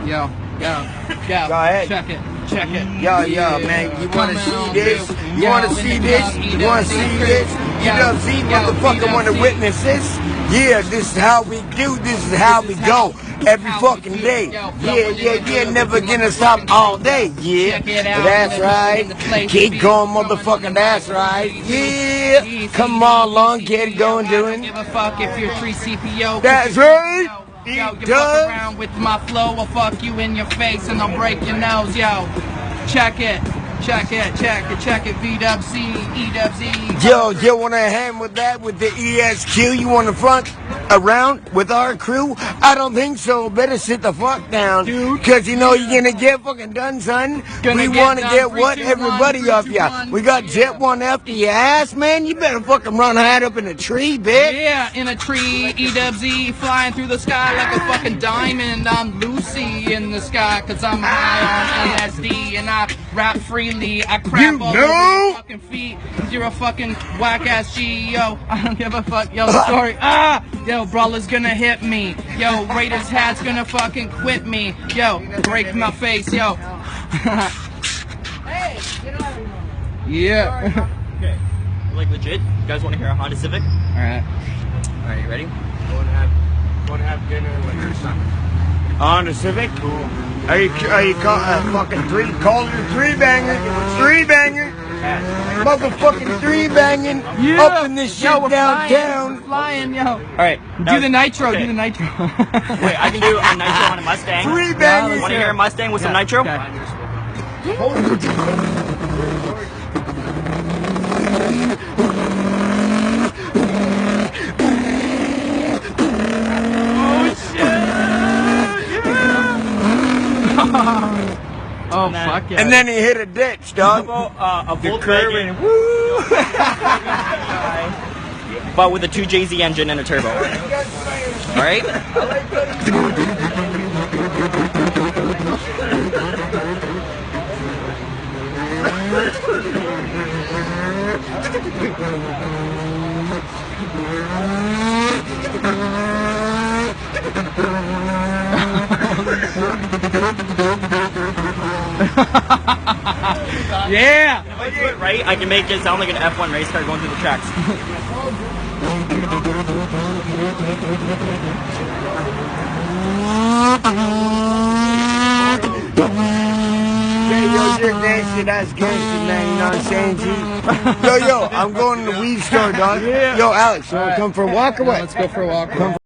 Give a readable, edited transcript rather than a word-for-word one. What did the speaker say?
Go ahead. Check it. Yo, man, you wanna see this? You wanna see this? You wanna see this? You know, see, motherfucker wanna witness this? Yeah, this is how we do, this is how we go. Every fucking day. Yeah, never gonna stop all day. Yeah, that's right. Keep going, motherfucker, that's right. Yeah, come on along, get it going, doing. Give a fuck if you're 3CPO. That's right. Yo, you fuck around with my flow, I'll fuck you in your face and I'll break your nose, yo. Check it, V-Dub-C, E-Dub-Z. Yo, you wanna hang with that, with the ESQ? You wanna front around with our crew? I don't think so. Better sit the fuck down. Dude. Cause you know you're gonna get fucking done, son. We wanna get what? Everybody off ya. We got Jet 1 after your ass, man. You better fucking run hide up in a tree, bitch. Yeah, in a tree, E-Dub-Z, flying through the sky like a fucking diamond. I'm Lucy in the sky, cause I'm high on LSD and I rap freely. I crap all over your fucking feet. You're a fucking whack-ass G, yo. I don't give a fuck, yo, sorry. Yo, brawler's gonna hit me. Yo, Raiders hat's gonna fucking quit me. Yo, break my face, yo. Yeah. Okay. Like legit, you guys want to hear a Honda Civic? Alright, you ready? Going to have dinner with your son. On the Civic? Cool. Are you fucking calling it three banger? Three banger? Motherfucking three banging up in this shit downtown. Flying, yo. Alright. Do the nitro, okay. do the nitro. Wait, I can do a nitro on a Mustang. Three bangers. Want to hear a Mustang with some nitro? Okay. Oh, fuck yeah. And then he hit a ditch, dog. A Volkswagen. But with a 2JZ engine and a turbo. Alright? Yeah! If I do it right, I can make it sound like an F1 race car going through the tracks. Hey, yo, you're gangster, that's gangster, man, you know what I'm saying, G? Yo, I'm going to the weed store, dog. Yo, Alex, you wanna come for a walk or what? Let's go for a walk.